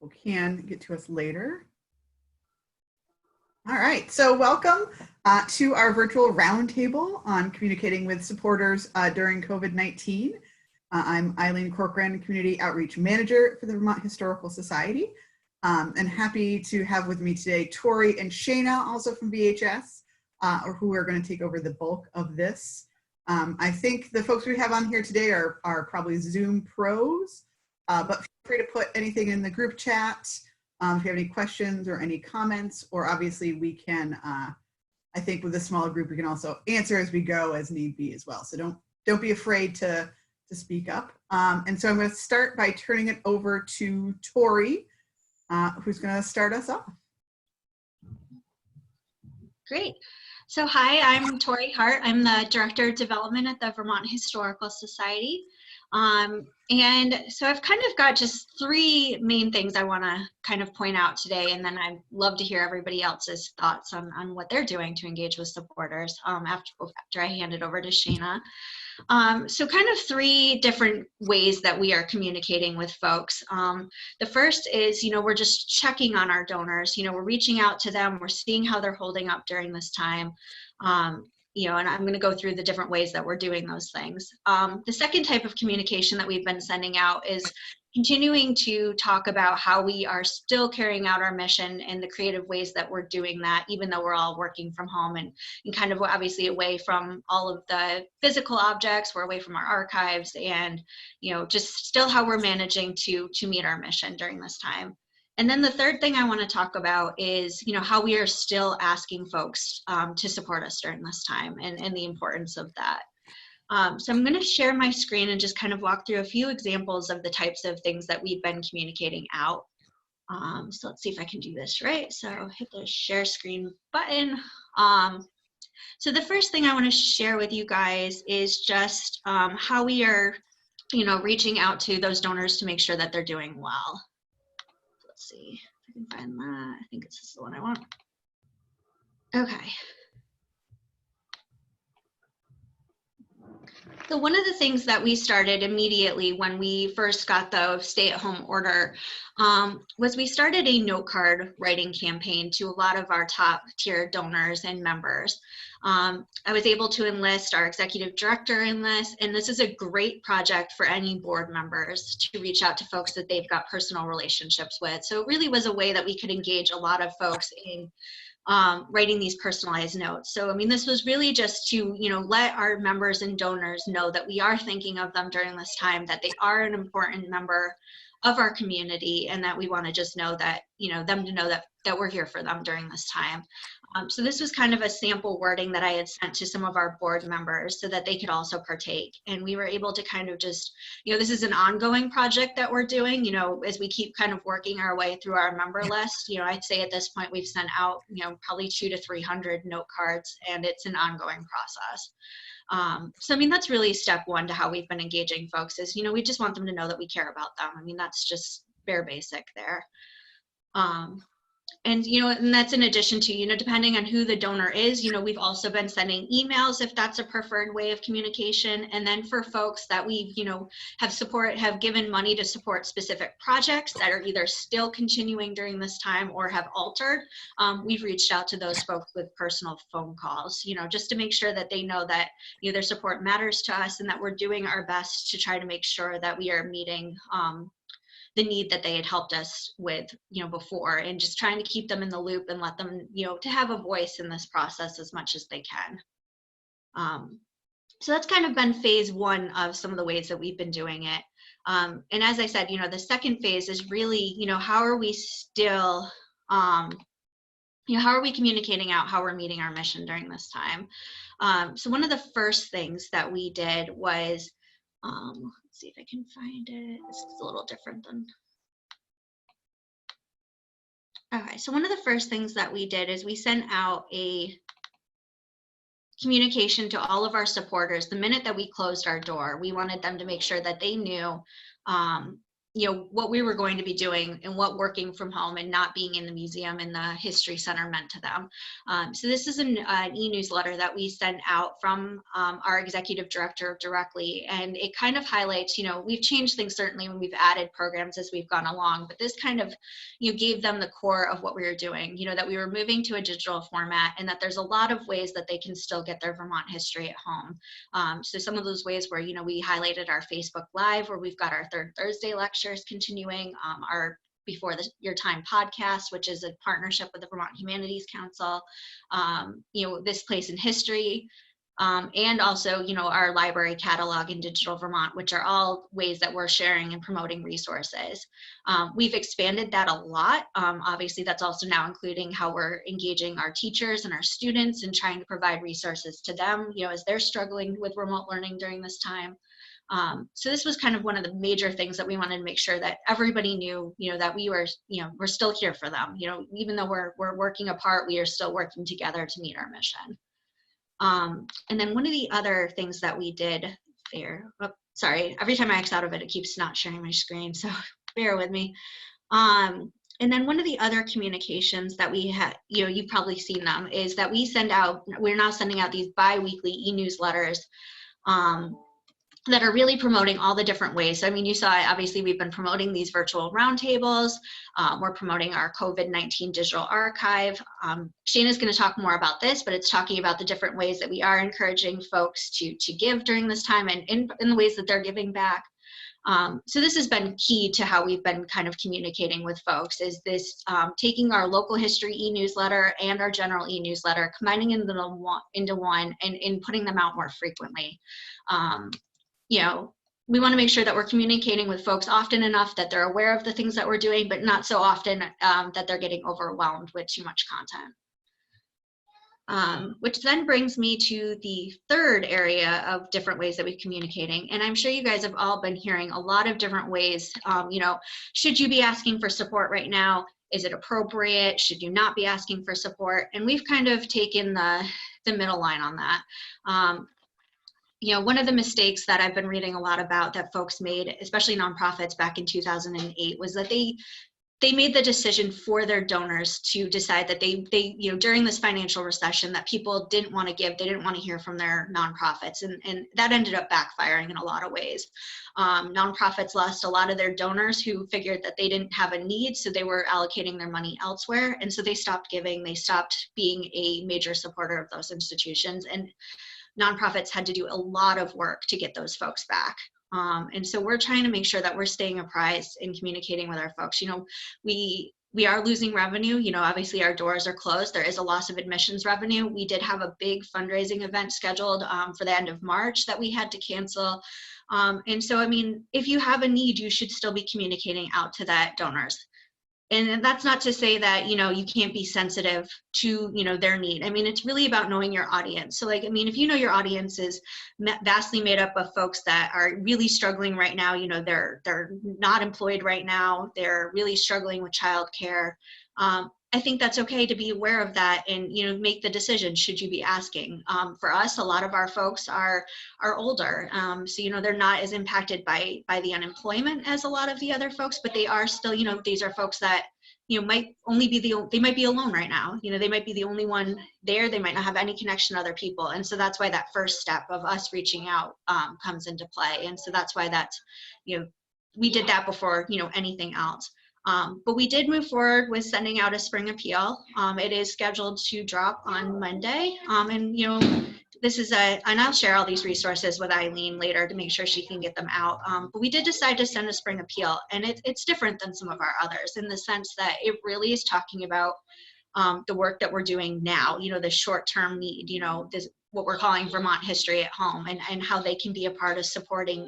people can get to us later. All right, so welcome to our virtual roundtable on communicating with supporters during COVID-19. I'm Eileen Corcoran, Community Outreach Manager for the Vermont Historical Society, and happy to have with me today Tori and Shana, also from VHS, who are going to take over the bulk of this. I think the folks we have on here today are probably Zoom pros, but feel free to put anything in the group chat. If you have any questions or any comments, or obviously we can, I think with a smaller group, we can also answer as we go as need be as well. So don't be afraid to speak up. And so I'm going to start by turning it over to Tori, who's going to start us off. Great. So hi, I'm Tori Hart. I'm the Director of Development at the Vermont Historical Society. And so I've kind of got just three main things I want to kind of point out today, and then I'd love to hear everybody else's thoughts on what they're doing to engage with supporters after I hand it over to Shana. So kind of three different ways that we are communicating with folks. The first is, we're just checking on our donors. We're reaching out to them. We're seeing how they're holding up during this time. And I'm going to go through the different ways that we're doing those things. The second type of communication that we've been sending out is continuing to talk about how we are still carrying out our mission and the creative ways that we're doing that, even though we're all working from home and kind of obviously away from all of the physical objects. We're away from our archives, and just still how we're managing to meet our mission during this time. And then the third thing I want to talk about is, how we are still asking folks to support us during this time and the importance of that. So I'm going to share my screen and just kind of walk through a few examples of the types of things that we've been communicating out. So let's see if I can do this right. So hit the share screen button. So the first thing I want to share with you guys is just how we are, reaching out to those donors to make sure that they're doing well. Let's see if I can find that. I think this is the one I want. Okay. So one of the things that we started immediately when we first got the stay-at-home order was we started a note card writing campaign to a lot of our top-tier donors and members. I was able to enlist our executive director in this, and this is a great project for any board members to reach out to folks that they've got personal relationships with. So it really was a way that we could engage a lot of folks in writing these personalized notes. So, this was really just to, let our members and donors know that we are thinking of them during this time, that they are an important member of our community, and that we want to just know that, them to know that we're here for them during this time. So this was kind of a sample wording that I had sent to some of our board members so that they could also partake. And we were able to kind of just, this is an ongoing project that we're doing, as we keep kind of working our way through our member list. I'd say at this point we've sent out, probably 200 to 300 note cards, and it's an ongoing process. So, that's really step one to how we've been engaging folks is, we just want them to know that we care about them. That's just bare basic there. And that's in addition to, depending on who the donor is, we've also been sending emails if that's a preferred way of communication. And then for folks that we've, have given money to support specific projects that are either still continuing during this time or have altered, we've reached out to those folks with personal phone calls, just to make sure that they know that, their support matters to us and that we're doing our best to try to make sure that we are meeting the need that they had helped us with, before, and just trying to keep them in the loop and let them, to have a voice in this process as much as they can. So that's kind of been phase one of some of the ways that we've been doing it. And as I said, the second phase is really, how are we still, how are we communicating out how we're meeting our mission during this time? So one of the first things that we did was, let's see if I can find it. This is a little different than. Okay, so one of the first things that we did is we sent out a communication to all of our supporters the minute that we closed our door. We wanted them to make sure that they knew what we were going to be doing and what working from home and not being in the museum and the history center meant to them. So this is an e-newsletter that we sent out from our executive director directly, and it kind of highlights, we've changed things certainly when we've added programs as we've gone along, but this kind of gave them the core of what we were doing, that we were moving to a digital format and that there's a lot of ways that they can still get their Vermont history at home. So some of those ways where, we highlighted our Facebook Live, where we've got our third Thursday lecture continuing, our Before Your Time podcast, which is a partnership with the Vermont Humanities Council, This Place in History, and also, our library catalog in Digital Vermont, which are all ways that we're sharing and promoting resources. We've expanded that a lot. Obviously, that's also now including how we're engaging our teachers and our students and trying to provide resources to them, as they're struggling with remote learning during this time. So this was kind of one of the major things that we wanted to make sure that everybody knew, that we were, we're still here for them. Even though we're working apart, we are still working together to meet our mission. And then one of the other things that we did there, sorry, every time I X out of it, it keeps not sharing my screen, so bear with me. And then one of the other communications that we had, you've probably seen them, is that we're now sending out these bi-weekly e-newsletters that are really promoting all the different ways. So, you saw, obviously, we've been promoting these virtual roundtables. We're promoting our COVID-19 digital archive. Shana's going to talk more about this, but it's talking about the different ways that we are encouraging folks to give during this time and in the ways that they're giving back. So this has been key to how we've been kind of communicating with folks, is this taking our local history e-newsletter and our general e-newsletter, combining into one and putting them out more frequently. We want to make sure that we're communicating with folks often enough that they're aware of the things that we're doing, but not so often that they're getting overwhelmed with too much content. Which then brings me to the third area of different ways that we're communicating. And I'm sure you guys have all been hearing a lot of different ways, should you be asking for support right now? Is it appropriate? Should you not be asking for support? And we've kind of taken the middle line on that. One of the mistakes that I've been reading a lot about that folks made, especially nonprofits back in 2008, was that they made the decision for their donors to decide that they during this financial recession, that people didn't want to give, they didn't want to hear from their nonprofits, and that ended up backfiring in a lot of ways. Nonprofits lost a lot of their donors who figured that they didn't have a need, so they were allocating their money elsewhere, and so they stopped giving, they stopped being a major supporter of those institutions, and nonprofits had to do a lot of work to get those folks back. And so we're trying to make sure that we're staying apprised and communicating with our folks. We are losing revenue. Obviously our doors are closed. There is a loss of admissions revenue. We did have a big fundraising event scheduled for the end of March that we had to cancel. And so, if you have a need, you should still be communicating out to that donors. And that's not to say that, you can't be sensitive to, their need. It's really about knowing your audience. So if your audience is vastly made up of folks that are really struggling right now, they're not employed right now, they're really struggling with childcare. I think that's okay to be aware of that and, make the decision, should you be asking. For us, a lot of our folks are older. So, they're not as impacted by the unemployment as a lot of the other folks, but they are still, these are folks that, might only be they might be alone right now. They might be the only one there. They might not have any connection to other people. And so that's why that first step of us reaching out comes into play. And so that's why that's, we did that before, anything else. But we did move forward with sending out a spring appeal. It is scheduled to drop on Monday. And, this is and I'll share all these resources with Eileen later to make sure she can get them out. But we did decide to send a spring appeal, and it's different than some of our others in the sense that it really is talking about the work that we're doing now, the short-term need, this, what we're calling Vermont history at home, and how they can be a part of supporting,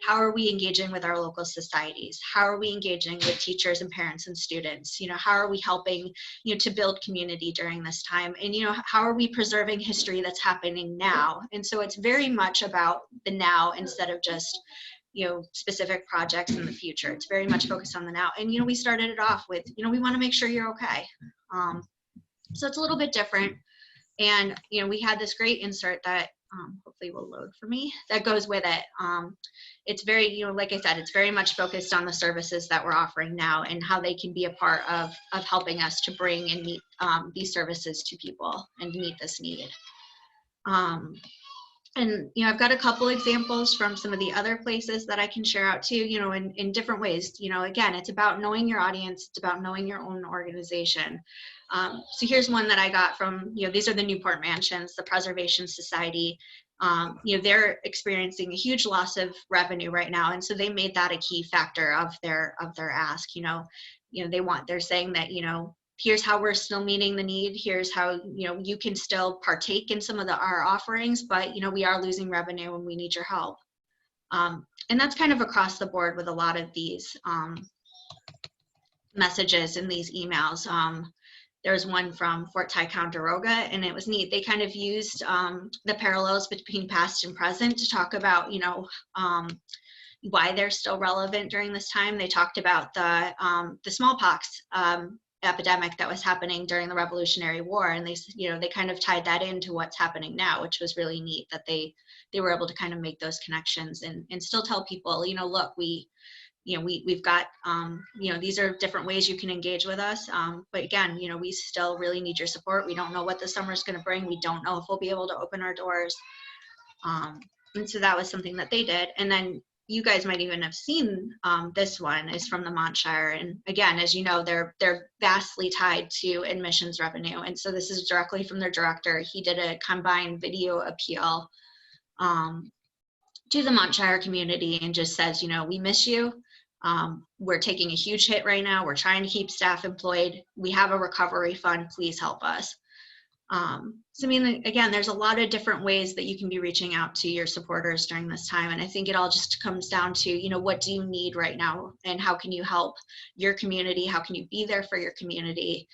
how are we engaging with our local societies? How are we engaging with teachers and parents and students? How are we helping, to build community during this time? And, how are we preserving history that's happening now? And so it's very much about the now instead of just, specific projects in the future. It's very much focused on the now. And, we started it off with, we want to make sure you're okay. So it's a little bit different. And, we had this great insert that hopefully will load for me, that goes with it. It's very, you know, like I said, it's very much focused on the services that we're offering now and how they can be a part of helping us to bring and meet these services to people and meet this need. And, you know, I've got a couple examples from some of the other places that I can share out too, you know, in different ways. You know, again, it's about knowing your audience. It's about knowing your own organization. So here's one that I got from, you know, these are the Newport Mansions, the Preservation Society. You know, they're experiencing a huge loss of revenue right now. And so they made that a key factor of their ask. You know, they're saying that, you know, here's how we're still meeting the need. Here's how, you know, you can still partake in some of our offerings, but, you know, we are losing revenue and we need your help. And that's kind of across the board with a lot of these messages in these emails. There's one from Fort Ticonderoga, and it was neat. They kind of used the parallels between past and present to talk about, you know, why they're still relevant during this time. They talked about the smallpox epidemic that was happening during the Revolutionary War, and they, you know, they kind of tied that into what's happening now, which was really neat that they were able to kind of make those connections and still tell people, you know, look, we've got, you know, these are different ways you can engage with us. But again, you know, we still really need your support. We don't know what the summer is going to bring. We don't know if we'll be able to open our doors. And so that was something that they did. And then you guys might even have seen this one is from the Montshire. And again, as you know, they're vastly tied to admissions revenue. And so this is directly from their director. He did a combined video appeal to the Montshire community and just says, you know, we miss you. We're taking a huge hit right now. We're trying to keep staff employed. We have a recovery fund. Please help us. So I mean, again, there's a lot of different ways that you can be reaching out to your supporters during this time. And I think it all just comes down to, you know, what do you need right now and how can you help your community? How can you be there for your community?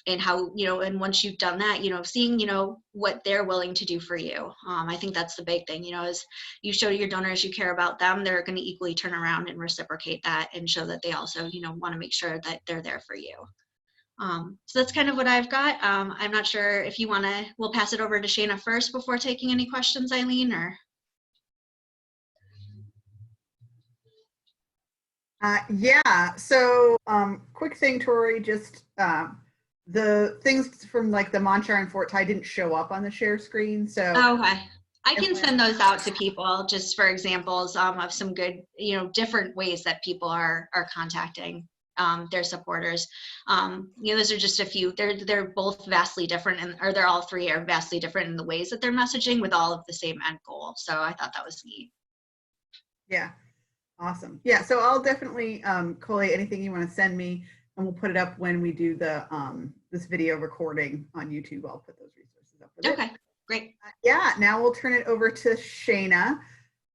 And how, you know, and once you've done that, you know, seeing, you know, what they're willing to do for you. I think that's the big thing, you know, is you show your donors you care about them, they're going to equally turn around and reciprocate that and show that they also, you know, want to make sure that they're there for you. So that's kind of what I've got. I'm not sure if you want to, we'll pass it over to Shana first before taking any questions, Eileen, or? Yeah, so quick thing, Tori, just the things from like the Montshire and Fort Ty didn't show up on the share screen. So okay. I can send those out to people just for examples of some good, you know, different ways that people are contacting their supporters. You know, those are just a few. They're both vastly different, or they're all three are vastly different in the ways that they're messaging with all of the same end goal. So I thought that was neat. Yeah, awesome. Yeah, so I'll definitely collate anything you want to send me, and we'll put it up when we do the this video recording on YouTube. I'll put those resources up. Okay, great. Yeah, now we'll turn it over to Shana,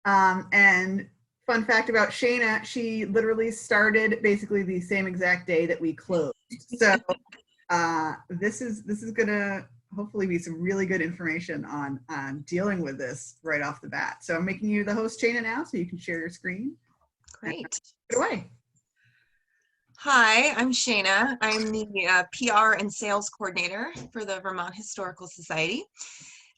and fun fact about Shana, she literally started basically the same exact day that we closed. So this is gonna hopefully be some really good information on dealing with this right off the bat. So I'm making you the host, Shana, now, so you can share your screen. Great. Take it away. Hi, I'm Shana. I'm the PR and sales coordinator for the Vermont Historical Society.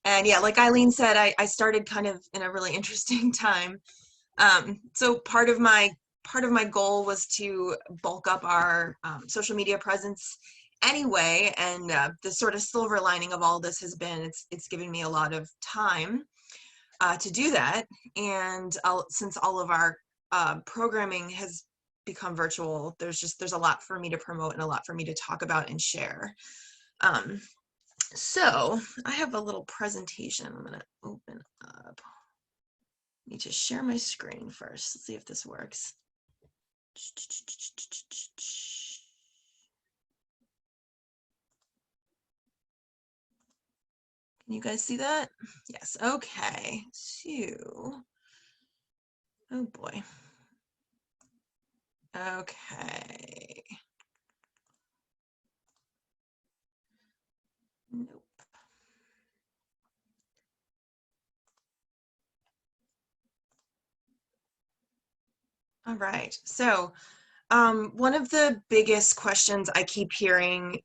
And yeah, like Eileen said, I started kind of in a really interesting time. So part of my goal was to bulk up our social media presence anyway, and the sort of silver lining of all this has been it's given me a lot of time to do that. And since all of our programming has become virtual, there's a lot for me to promote and a lot for me to talk about and share. So I have a little presentation I'm going to open up. Need to share my screen first. Let's see if this works. Can you guys see that? Yes. Okay. So, oh boy. Okay. Nope. All right. So one of the biggest questions I keep hearing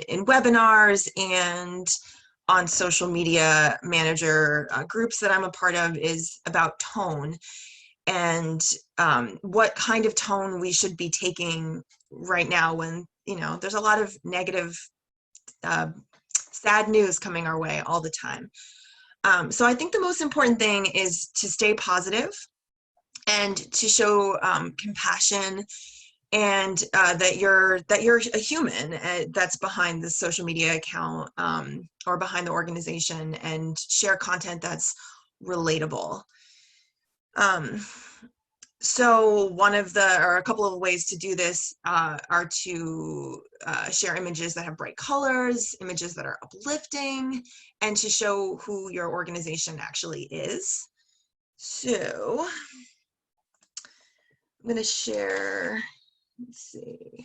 in webinars and on social media manager groups that I'm a part of is about tone and what kind of tone we should be taking right now when, you know, there's a lot of negative, sad news coming our way all the time. So I think the most important thing is to stay positive and to show compassion, and that you're a human that's behind the social media account or behind the organization, and share content that's relatable. So one of the, or a couple of ways to do this are to share images that have bright colors, images that are uplifting, and to show who your organization actually is. So I'm going to share, let's see,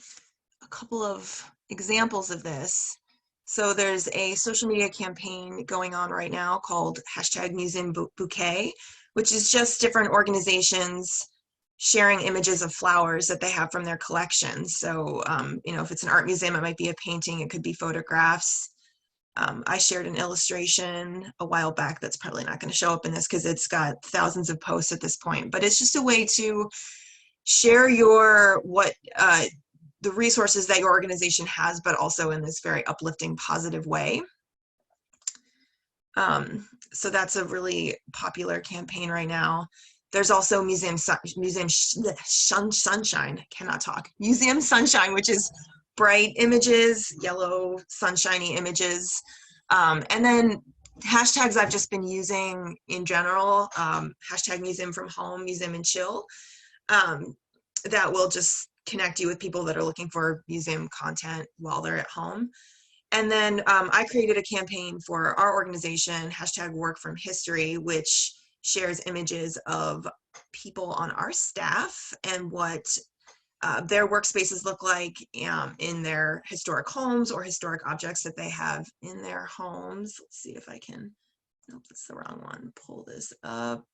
a couple of examples of this. So there's a social media campaign going on right now called #MuseumBouquet, which is just different organizations sharing images of flowers that they have from their collections. So, you know, if it's an art museum, it might be a painting, it could be photographs. I shared an illustration a while back that's probably not going to show up in this because it's got thousands of posts at this point, but it's just a way to share your, the resources that your organization has, but also in this very uplifting, positive way. So that's a really popular campaign right now. There's also Museum Sunshine, cannot talk. Museum Sunshine, which is bright images, yellow, sunshiny images. And then hashtags I've just been using in general, #Museum from Home, Museum and Chill, that will just connect you with people that are looking for museum content while they're at home. And then I created a campaign for our organization, #WorkFromHistory, which shares images of people on our staff and what their workspaces look like in their historic homes or historic objects that they have in their homes. Let's see if I can, nope, that's the wrong one, pull this up.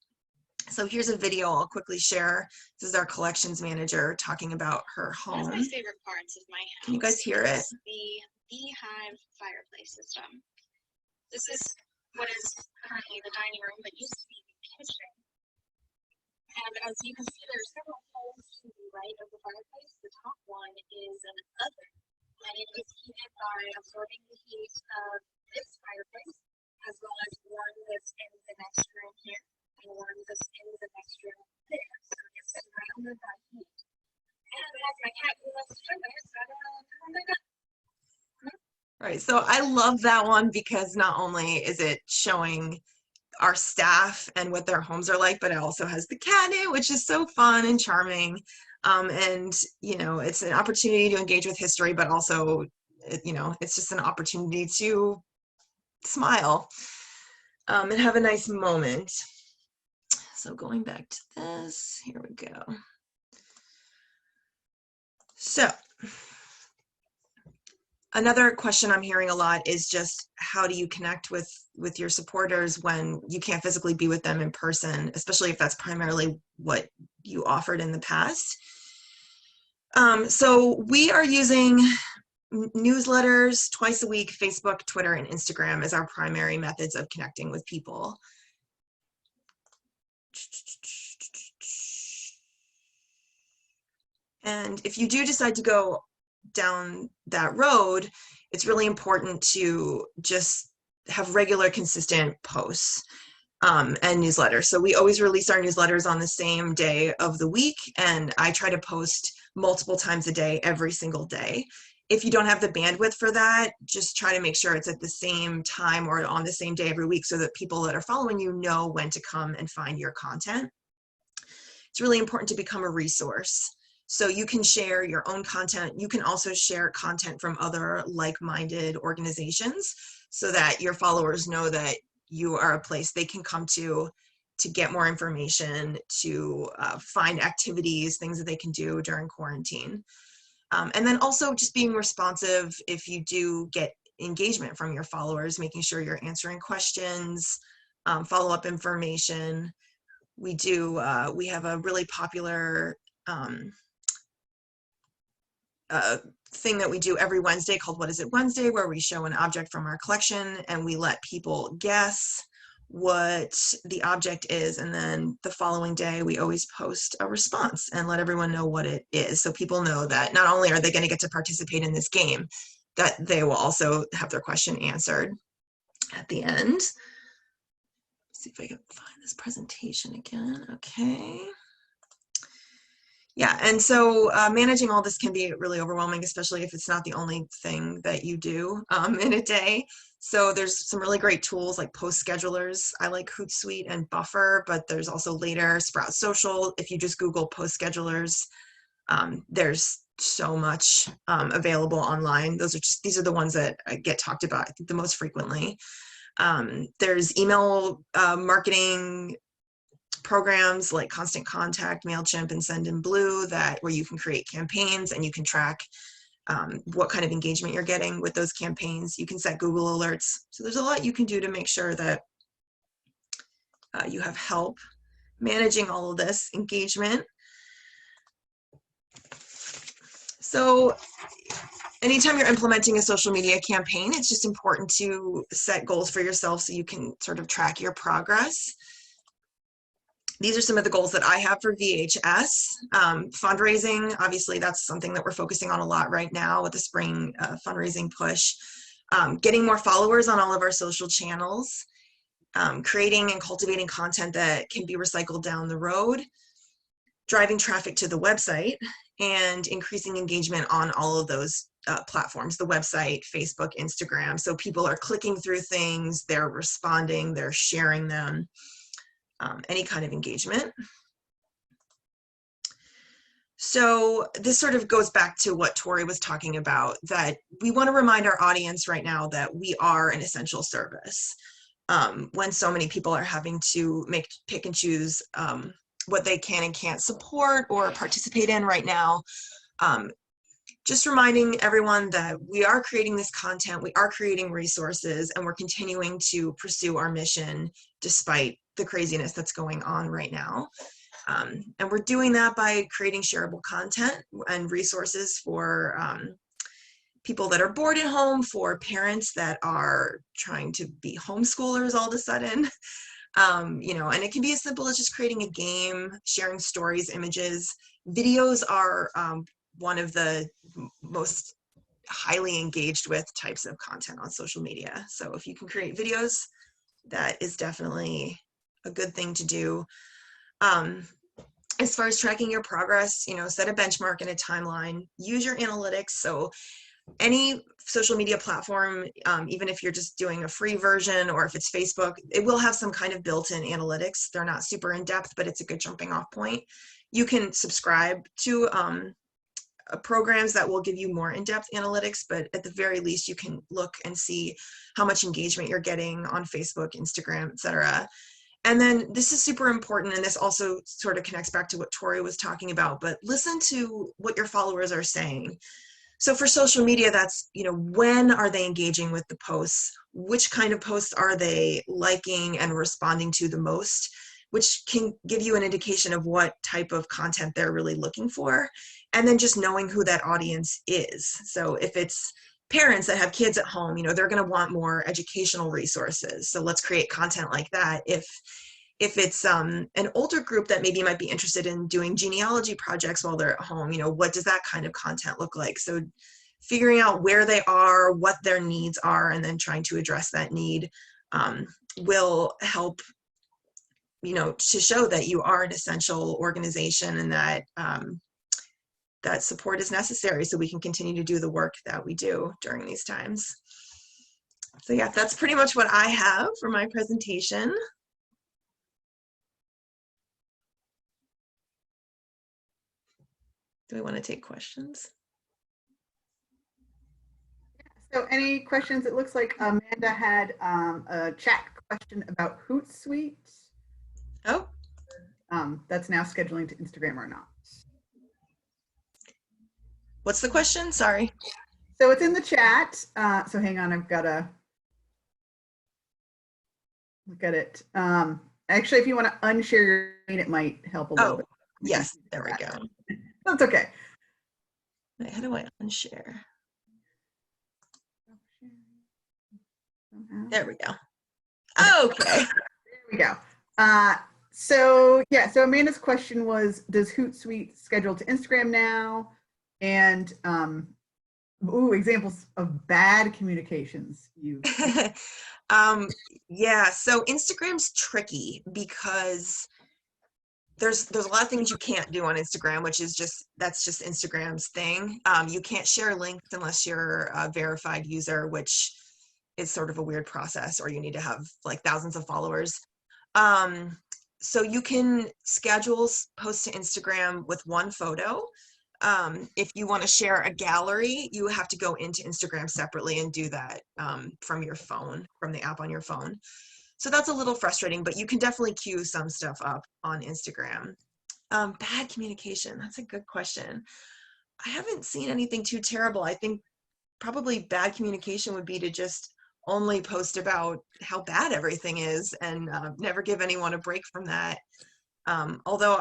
So here's a video I'll quickly share. This is our collections manager talking about her home. One of my favorite parts of my house. Can you guys hear it? The beehive fireplace system. This is what is currently the dining room, but used to be the kitchen. And as you can see, there are several holes to the right of the fireplace. The top one is an oven, and it is heated by absorbing the heat of this fireplace, as well as one that's in the next room here, and one that's in the next room there. So it's surrounded by heat. And as my cat who loves to show there, so I don't know how they got. Right, so I love that one because not only is it showing our staff and what their homes are like, but it also has the cat in it, which is so fun and charming. And, you know, it's an opportunity to engage with history, but also, you know, it's just an opportunity to smile and have a nice moment. So going back to this, here we go. So another question I'm hearing a lot is just how do you connect with your supporters when you can't physically be with them in person, especially if that's primarily what you offered in the past. So we are using newsletters twice a week, Facebook, Twitter, and Instagram as our primary methods of connecting with people. And if you do decide to go down that road, it's really important to just have regular, consistent posts and newsletters. So we always release our newsletters on the same day of the week, and I try to post multiple times a day, every single day. If you don't have the bandwidth for that, just try to make sure it's at the same time or on the same day every week so that people that are following you know when to come and find your content. It's really important to become a resource. So you can share your own content. You can also share content from other like-minded organizations so that your followers know that you are a place they can come to get more information, to find activities, things that they can do during quarantine. And then also just being responsive if you do get engagement from your followers, making sure you're answering questions, follow-up information. We have a really popular thing that we do every Wednesday called What Is It Wednesday, where we show an object from our collection and we let people guess what the object is, and then the following day we always post a response and let everyone know what it is, so people know that not only are they going to get to participate in this game, that they will also have their question answered at the end. Let's see if I can find this presentation again. Okay. Yeah, and so managing all this can be really overwhelming, especially if it's not the only thing that you do in a day. So there's some really great tools like post schedulers. I like Hootsuite and Buffer, but there's also Later, Sprout Social. If you just Google post schedulers, there's so much available online. These are the ones that get talked about, I think, the most frequently. There's email marketing programs like Constant Contact, MailChimp, and Sendinblue where you can create campaigns and you can track what kind of engagement you're getting with those campaigns. You can set Google alerts. So there's a lot you can do to make sure that you have help managing all of this engagement. So anytime you're implementing a social media campaign, it's just important to set goals for yourself so you can sort of track your progress. These are some of the goals that I have for VHS. Fundraising, obviously that's something that we're focusing on a lot right now with the spring fundraising push. Getting more followers on all of our social channels. Creating and cultivating content that can be recycled down the road. Driving traffic to the website and increasing engagement on all of those platforms, the website, Facebook, Instagram. So people are clicking through things, they're responding, they're sharing them. Any kind of engagement. So this sort of goes back to what Tori was talking about, that we want to remind our audience right now that we are an essential service. When so many people are having to pick and choose what they can and can't support or participate in right now. Just reminding everyone that we are creating this content, we are creating resources, and we're continuing to pursue our mission despite the craziness that's going on right now. And we're doing that by creating shareable content and resources for people that are bored at home, for parents that are trying to be homeschoolers all of a sudden. You know, and it can be as simple as just creating a game, sharing stories, images. Videos are one of the most highly engaged with types of content on social media. So if you can create videos, that is definitely a good thing to do. As far as tracking your progress, you know, set a benchmark and a timeline, use your analytics. So any social media platform, even if you're just doing a free version or if it's Facebook, it will have some kind of built-in analytics. They're not super in-depth, but it's a good jumping off point. You can subscribe to programs that will give you more in-depth analytics, but at the very least, you can look and see how much engagement you're getting on Facebook, Instagram, etc. And then this is super important, and this also sort of connects back to what Tori was talking about, but listen to what your followers are saying. So for social media, that's, you know, when are they engaging with the posts? Which kind of posts are they liking and responding to the most? Which can give you an indication of what type of content they're really looking for. And then just knowing who that audience is. So if it's parents that have kids at home, you know, they're going to want more educational resources. So let's create content like that. If it's an older group that maybe might be interested in doing genealogy projects while they're at home, you know, what does that kind of content look like? So figuring out where they are, what their needs are, and then trying to address that need will help, you know, to show that you are an essential organization and that that support is necessary so we can continue to do the work that we do during these times. So yeah, that's pretty much what I have for my presentation. Do we want to take questions? So any questions? It looks like Amanda had a chat question about Hootsuite. Oh. That's now scheduling to Instagram or not. What's the question? Sorry. So it's in the chat. So hang on, I've got to look at it. Actually, if you want to unshare your screen, it might help a little bit. Yes, there we go. That's okay. Wait, how do I unshare? There we go. Okay. There we go. So Amanda's question was, does Hootsuite schedule to Instagram now? And examples of bad communications Yeah, so Instagram's tricky because there's a lot of things you can't do on Instagram, which is that's just Instagram's thing. You can't share links unless you're a verified user, which is sort of a weird process, or you need to have like thousands of followers. So you can schedule posts to Instagram with one photo. If you want to share a gallery, you have to go into Instagram separately and do that from your phone, from the app on your phone. So that's a little frustrating, but you can definitely queue some stuff up on Instagram. Bad communication, that's a good question. I haven't seen anything too terrible. I think probably bad communication would be to just only post about how bad everything is and never give anyone a break from that. Although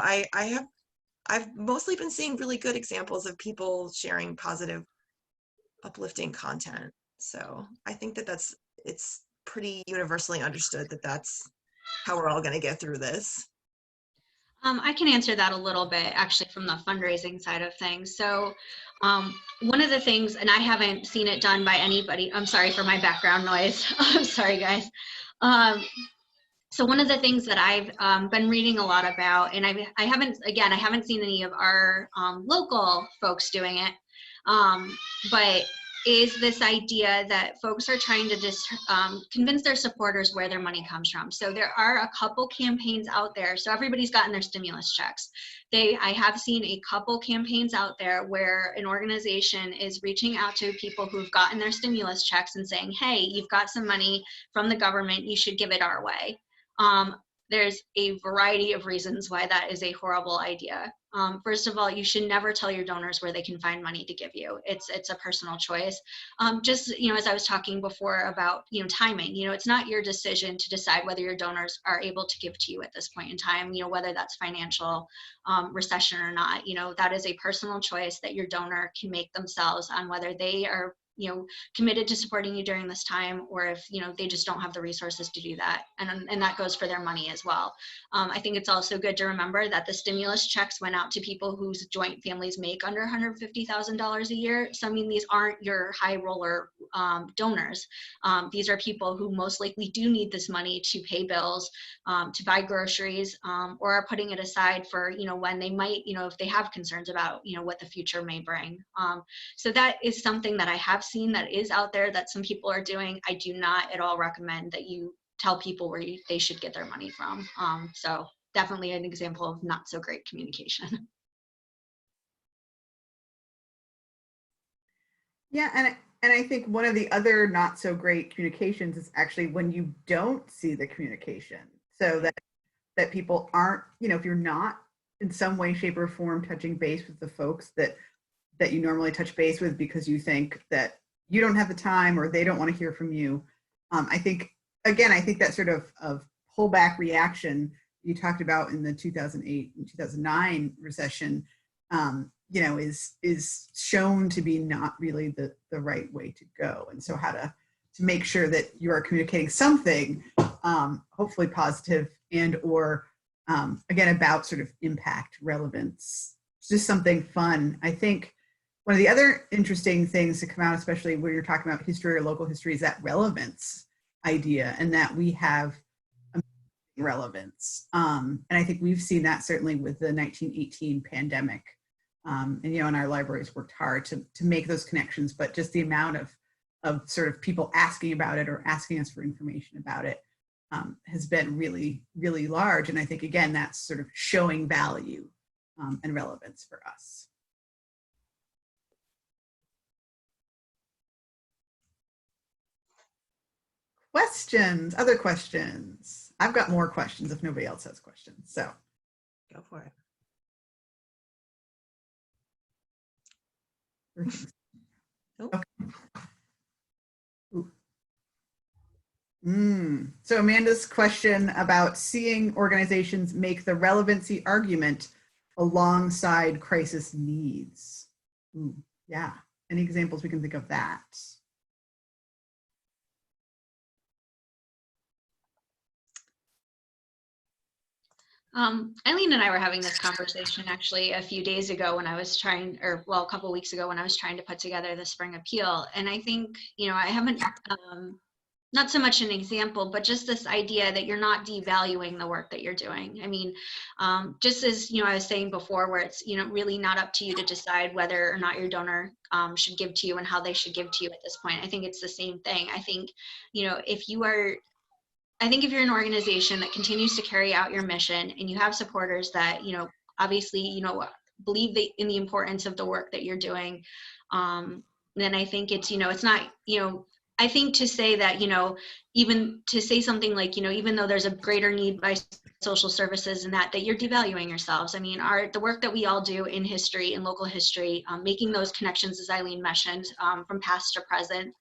I've mostly been seeing really good examples of people sharing positive, uplifting content. So I think it's pretty universally understood that that's how we're all going to get through this. I can answer that a little bit actually from the fundraising side of things. So one of the things, and I haven't seen it done by anybody, I'm sorry for my background noise. I'm sorry, guys. So one of the things that I've been reading a lot about, and I haven't seen any of our local folks doing it, but is this idea that folks are trying to just convince their supporters where their money comes from. So there are a couple campaigns out there. So everybody's gotten their stimulus checks. I have seen a couple campaigns out there where an organization is reaching out to people who've gotten their stimulus checks and saying, hey, you've got some money from the government, you should give it our way. There's a variety of reasons why that is a horrible idea. First of all, you should never tell your donors where they can find money to give you. It's a personal choice. Just, as I was talking before about, timing, it's not your decision to decide whether your donors are able to give to you at this point in time, whether that's financial recession or not. That is a personal choice that your donor can make themselves on whether they are committed to supporting you during this time, or if, they just don't have the resources to do that. And that goes for their money as well. I think it's also good to remember that the stimulus checks went out to people whose joint families make under $150,000 a year. So, these aren't your high roller donors. These are people who most likely do need this money to pay bills, to buy groceries, or are putting it aside for, when they might, if they have concerns about, what the future may bring. So that is something that I have seen that is out there that some people are doing. I do not at all recommend that you tell people where they should get their money from. So definitely an example of not so great communication. Yeah, and I think one of the other not so great communications is actually when you don't see the communication. So that people aren't, if you're not in some way, shape, or form touching base with the folks that you normally touch base with because you think that you don't have the time or they don't want to hear from you. I think that sort of pullback reaction you talked about in the 2008 and 2009 recession, is shown to be not really the right way to go. And so how to make sure that you are communicating something, hopefully positive and or again, about sort of impact, relevance, just something fun. I think one of the other interesting things to come out, especially when you're talking about history or local history, is that relevance idea, and that we have relevance. And I think we've seen that certainly with the 1918 pandemic. And our libraries worked hard to make those connections, but just the amount of sort of people asking about it or asking us for information about it has been really, really large. And I think, again, that's sort of showing value and relevance for us. Questions, other questions? I've got more questions if nobody else has questions, so. Go for it. Okay. So Amanda's question about seeing organizations make the relevancy argument alongside crisis needs. Yeah. Any examples we can think of that? Eileen and I were having this conversation actually a few days ago when I was trying, or well, a couple of weeks ago when I was trying to put together the spring appeal. And I think, you know, I haven't, not so much an example, but just this idea that you're not devaluing the work that you're doing. I mean, just as, you know, I was saying before, where it's, you know, really not up to you to decide whether or not your donor should give to you and how they should give to you at this point. I think it's the same thing. I think, you know, if you're an organization that continues to carry out your mission and you have supporters that, you know, obviously, you know, believe in the importance of the work that you're doing, then I think it's, you know, it's not, you know, I think to say that, you know, even to say something like, you know, even though there's a greater need by social services and that you're devaluing yourselves. I mean, the work that we all do in history, in local history, making those connections, as Eileen mentioned, from past to present,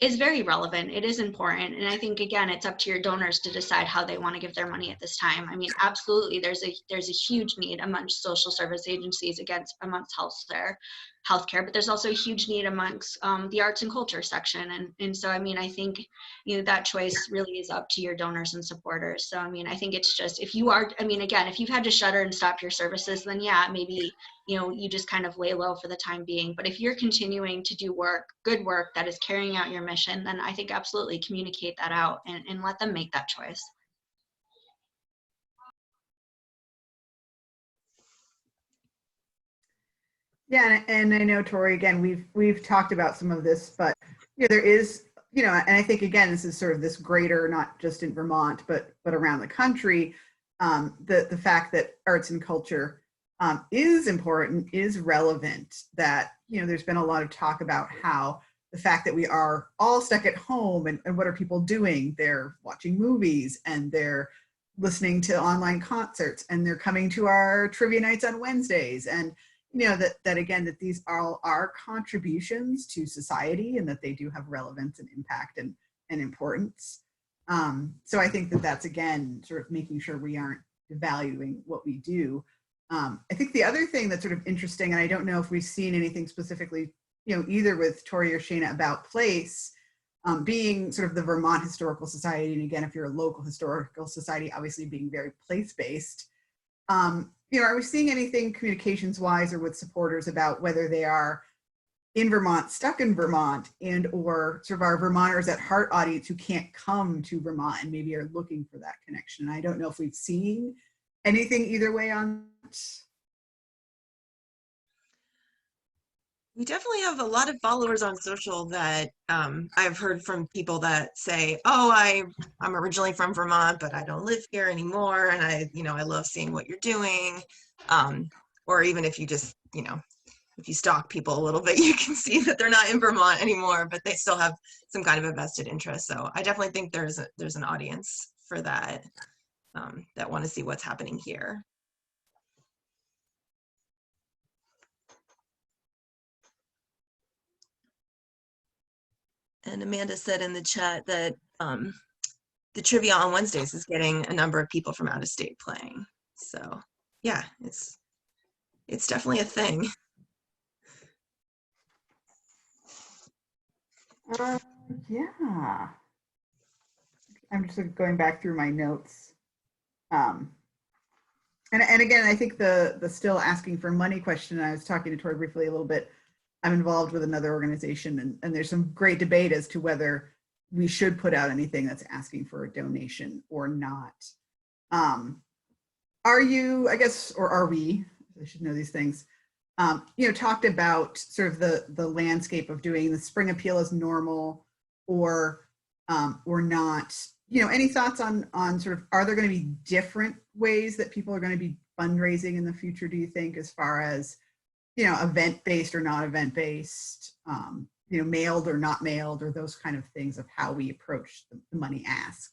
is very relevant. It is important. And I think, again, it's up to your donors to decide how they want to give their money at this time. I mean, absolutely, there's a huge need amongst social service agencies amongst healthcare, but there's also a huge need amongst the arts and culture section. And so, I mean, I think, you know, that choice really is up to your donors and supporters. So, I mean, I think it's just, if you are, I mean, again, if you've had to shutter and stop your services, then yeah, maybe, you know, you just kind of lay low for the time being. But if you're continuing to do good work that is carrying out your mission, then I think absolutely communicate that out and let them make that choice. Yeah, and I know, Tori, again, we've talked about some of this, but you know, there is, you know, and I think again, this is sort of this greater, not just in Vermont, but around the country, the fact that arts and culture is important, is relevant. That, you know, there's been a lot of talk about how the fact that we are all stuck at home and what are people doing? They're watching movies and they're listening to online concerts and they're coming to our trivia nights on Wednesdays. And you know, that again, that these are our contributions to society and that they do have relevance and impact and importance. So I think that that's, again, sort of making sure we aren't devaluing what we do. I think the other thing that's sort of interesting, and I don't know if we've seen anything specifically, you know, either with Tori or Shana about place, being sort of the Vermont Historical Society, and again, if you're a local historical society, obviously being very place-based, you know, are we seeing anything communications-wise or with supporters about whether they are in Vermont, stuck in Vermont, and or sort of our Vermonters at Hart audience who can't come to Vermont and maybe are looking for that connection? And I don't know if we've seen anything either way on that. We definitely have a lot of followers on social that I've heard from people that say, oh, I'm originally from Vermont, but I don't live here anymore. And I love seeing what you're doing. Or even if you just, you know, if you stalk people a little bit, you can see that they're not in Vermont anymore, but they still have some kind of a vested interest. So I definitely think there's an audience for that, that want to see what's happening here. And Amanda said in the chat that the trivia on Wednesdays is getting a number of people from out of state playing. So yeah, it's definitely a thing. Yeah. I'm just going back through my notes. And again, I think the still asking for money question, I was talking to Tori briefly a little bit. I'm involved with another organization, and there's some great debate as to whether we should put out anything that's asking for a donation or not. Are you, I guess, or are we, I should know these things, you know, talked about sort of the landscape of doing the spring appeal as normal or not? You know, any thoughts on sort of, are there going to be different ways that people are going to be fundraising in the future, do you think, as far as, you know, event-based or not event-based, you know, mailed or not mailed, or those kind of things of how we approach the money ask?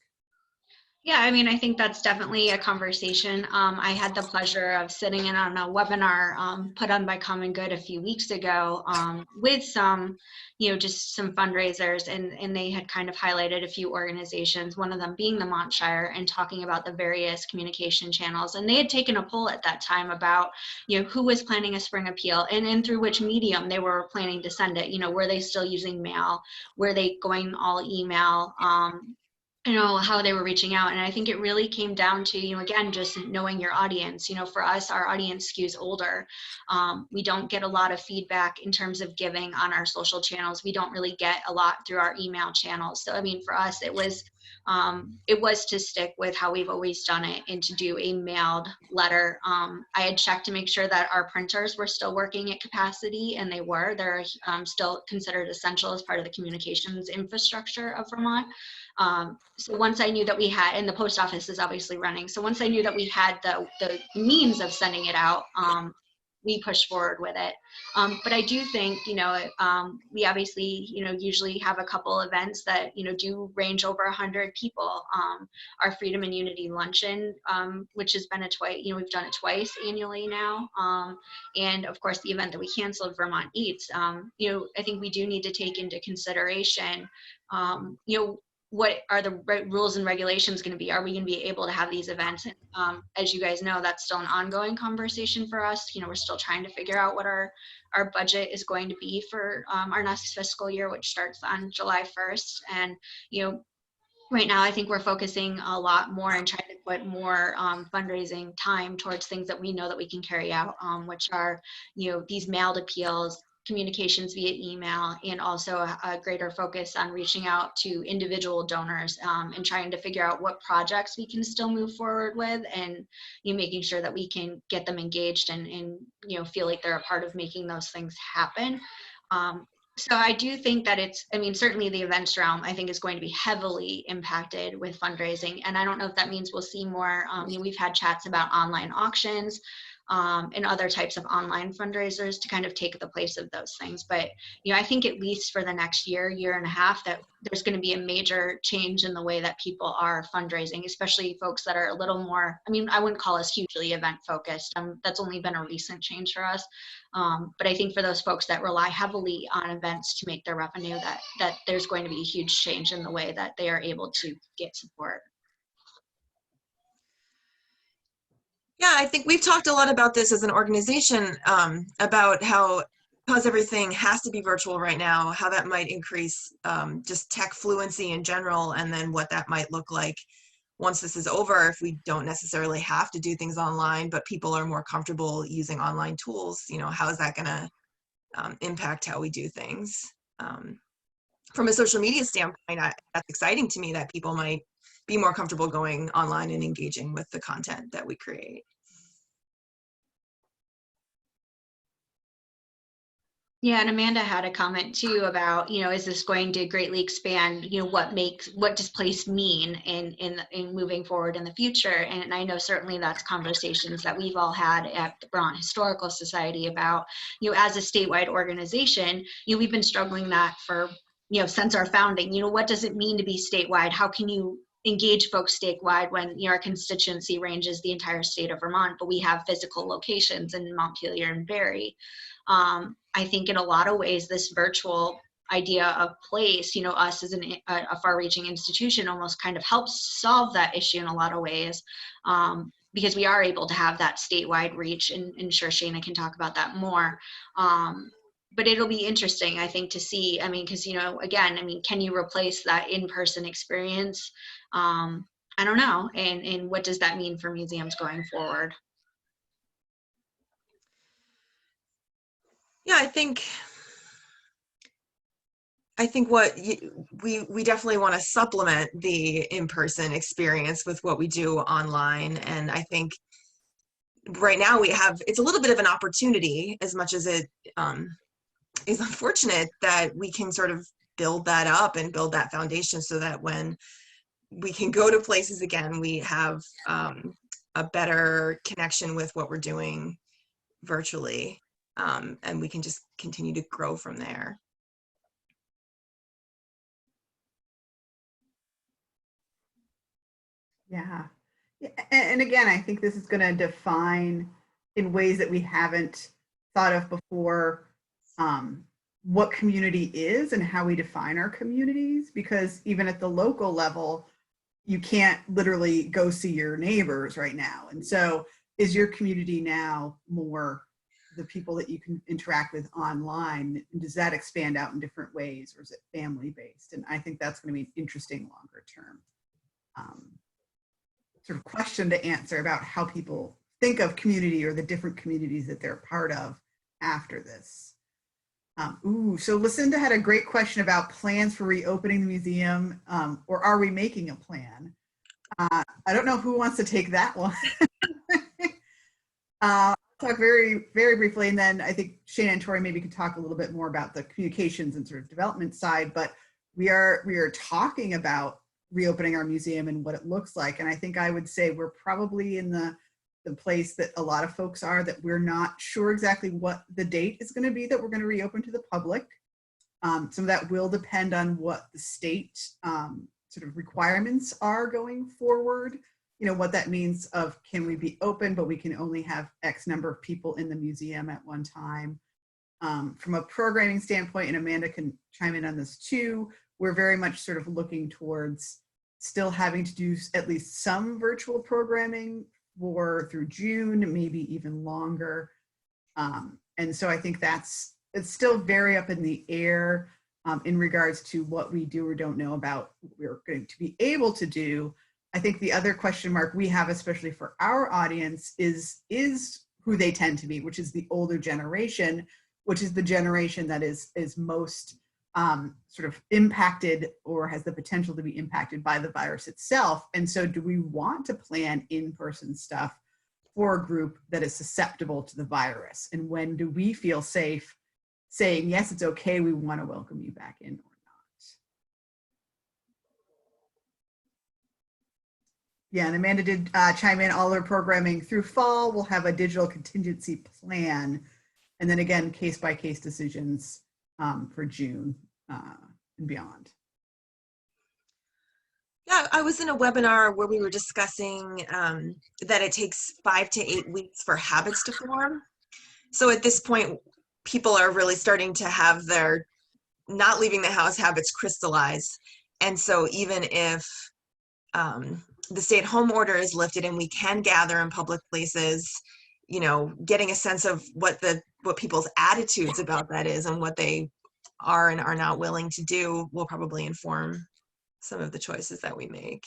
Yeah, I mean, I think that's definitely a conversation. I had the pleasure of sitting in on a webinar put on by Common Good a few weeks ago with some, just some fundraisers, and they had kind of highlighted a few organizations, one of them being the Montshire, and talking about the various communication channels. And they had taken a poll at that time about, who was planning a spring appeal and through which medium they were planning to send it. Were they still using mail? Were they going all email? How they were reaching out. And I think it really came down to, again, just knowing your audience. For us, our audience skews older. We don't get a lot of feedback in terms of giving on our social channels. We don't really get a lot through our email channels. So, I mean, for us, it was to stick with how we've always done it and to do a mailed letter. I had checked to make sure that our printers were still working at capacity, and they were. They're still considered essential as part of the communications infrastructure of Vermont. So once I knew that we had, and the post office is obviously running, so once I knew that we had the means of sending it out, we pushed forward with it. But I do think, we obviously, usually have a couple events that, do range over 100 people. Our Freedom and Unity Luncheon, which has been we've done it twice annually now. And of course, the event that we canceled, Vermont Eats, I think we do need to take into consideration, what are the rules and regulations going to be? Are we going to be able to have these events? As you guys know, that's still an ongoing conversation for us. We're still trying to figure out what our budget is going to be for our next fiscal year, which starts on July 1st. And, right now, I think we're focusing a lot more and trying to put more fundraising time towards things that we know that we can carry out, which are, these mailed appeals, communications via email, and also a greater focus on reaching out to individual donors and trying to figure out what projects we can still move forward with, and making sure that we can get them engaged and feel like they're a part of making those things happen. So I do think that certainly the events realm, I think, is going to be heavily impacted with fundraising. And I don't know if that means we'll see more, we've had chats about online auctions and other types of online fundraisers to kind of take the place of those things. But, I think at least for the next year and a half, that there's going to be a major change in the way that people are fundraising, especially folks that are a little more, I wouldn't call us hugely event focused. That's only been a recent change for us. But I think for those folks that rely heavily on events to make their revenue, that there's going to be a huge change in the way that they are able to get support. Yeah, I think we've talked a lot about this as an organization, about how, because everything has to be virtual right now, how that might increase just tech fluency in general, and then what that might look like once this is over, if we don't necessarily have to do things online, but people are more comfortable using online tools. How is that going to impact how we do things? From a social media standpoint, that's exciting to me that people might be more comfortable going online and engaging with the content that we create. Yeah, and Amanda had a comment too about, is this going to greatly expand, what does place mean in moving forward in the future? And I know certainly that's conversations that we've all had at the Vermont Historical Society about, as a statewide organization, we've been struggling that for, since our founding. What does it mean to be statewide? How can you engage folks statewide when our constituency ranges the entire state of Vermont, but we have physical locations in Montpelier and Barrie? I think in a lot of ways, this virtual idea of place, us as a far-reaching institution, almost kind of helps solve that issue in a lot of ways, because we are able to have that statewide reach, and sure, Shana can talk about that more. But it'll be interesting, I think, to see, because, again, can you replace that in-person experience? I don't know. And what does that mean for museums going forward? Yeah, I think what we definitely want to supplement the in-person experience with what we do online. And I think right now it's a little bit of an opportunity, as much as it is unfortunate, that we can sort of build that up and build that foundation so that when we can go to places again, we have a better connection with what we're doing virtually. And we can just continue to grow from there. Yeah. Yeah, and again, I think this is going to define in ways that we haven't thought of before, what community is and how we define our communities. Because even at the local level, you can't literally go see your neighbors right now. And so is your community now more the people that you can interact with online? Does that expand out in different ways, or is it family based? And I think that's going to be an interesting longer term sort of question to answer about how people think of community or the different communities that they're part of after this. So Lucinda had a great question about plans for reopening the museum, or are we making a plan? I don't know who wants to take that one. I'll talk very, very briefly, and then I think Shana and Tori maybe could talk a little bit more about the communications and sort of development side, but we are talking about reopening our museum and what it looks like. And I think I would say we're probably in the place that a lot of folks are, that we're not sure exactly what the date is going to be that we're going to reopen to the public. Some of that will depend on what the state sort of requirements are going forward. You know, what that means of, can we be open, but we can only have X number of people in the museum at one time. From a programming standpoint, and Amanda can chime in on this too, we're very much sort of looking towards still having to do at least some virtual programming through June, maybe even longer. And so I think it's still very up in the air in regards to what we do or don't know about what we're going to be able to do. I think the other question mark we have, especially for our audience, is who they tend to be, which is the older generation, which is the generation that is most sort of impacted or has the potential to be impacted by the virus itself. And so do we want to plan in-person stuff for a group that is susceptible to the virus? And when do we feel safe saying, yes, it's okay, we want to welcome you back in, or not? Yeah, and Amanda did chime in, all our programming through fall, we'll have a digital contingency plan. And then again, case-by-case decisions for June and beyond. Yeah, I was in a webinar where we were discussing that it takes 5 to 8 weeks for habits to form. So at this point, people are really starting to have their not leaving the house habits crystallize. And so even if the stay-at-home order is lifted and we can gather in public places, you know, getting a sense of what people's attitudes about that is and what they are and are not willing to do will probably inform some of the choices that we make.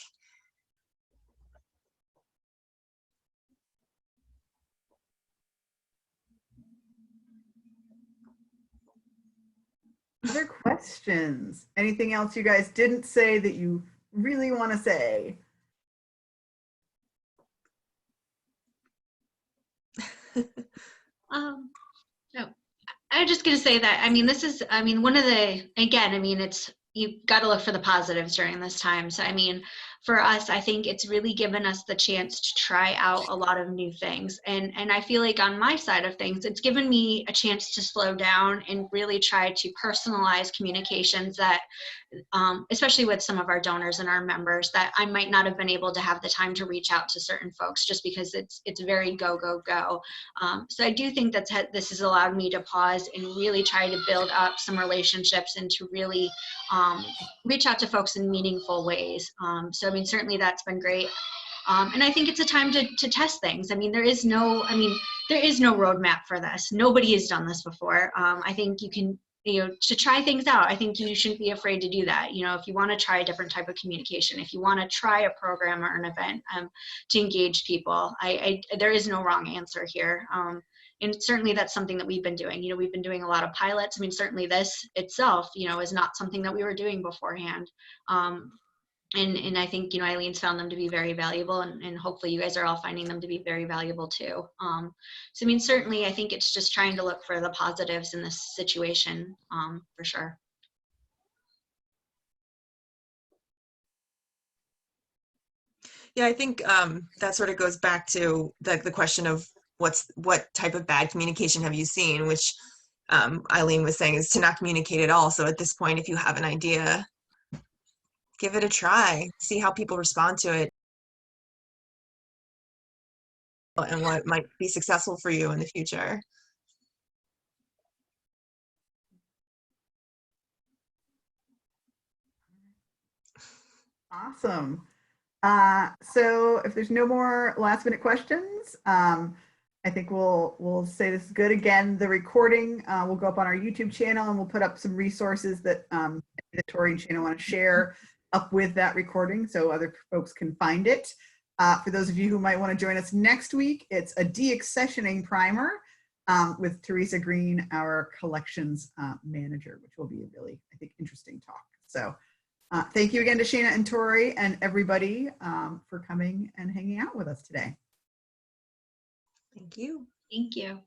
Other questions? Anything else you guys didn't say that you really want to say? No, I'm just going to say that, I mean, this is, I mean, one of the, again, I mean, it's, you got to look for the positives during this time. So, I mean, for us, I think it's really given us the chance to try out a lot of new things. And I feel like on my side of things, it's given me a chance to slow down and really try to personalize communications that, especially with some of our donors and our members, that I might not have been able to have the time to reach out to certain folks just because it's very go, go, go. So I do think that this has allowed me to pause and really try to build up some relationships and to really reach out to folks in meaningful ways. So, I mean, certainly that's been great. And I think it's a time to test things. I mean, there is no roadmap for this. Nobody has done this before. I think you can, to try things out. I think you shouldn't be afraid to do that. You know, if you want to try a different type of communication, if you want to try a program or an event to engage people, there is no wrong answer here. And certainly that's something that we've been doing. We've been doing a lot of pilots. I mean, certainly this itself, is not something that we were doing beforehand. And I think, Eileen's found them to be very valuable, and hopefully you guys are all finding them to be very valuable too. So, I mean, certainly I think it's just trying to look for the positives in this situation, for sure. Yeah, I think that sort of goes back to the question of what type of bad communication have you seen, which Eileen was saying is to not communicate at all. So at this point, if you have an idea, give it a try, see how people respond to it. and what might be successful for you in the future. Awesome. So if there's no more last minute questions, I think we'll say this is good. Again, the recording will go up on our YouTube channel, and we'll put up some resources that Tori and Shana want to share up with that recording so other folks can find it. For those of you who might want to join us next week, it's a deaccessioning primer with Teresa Green, our collections manager, which will be a really, I think, interesting talk. So thank you again to Shana and Tori and everybody for coming and hanging out with us today. Thank you. Thank you.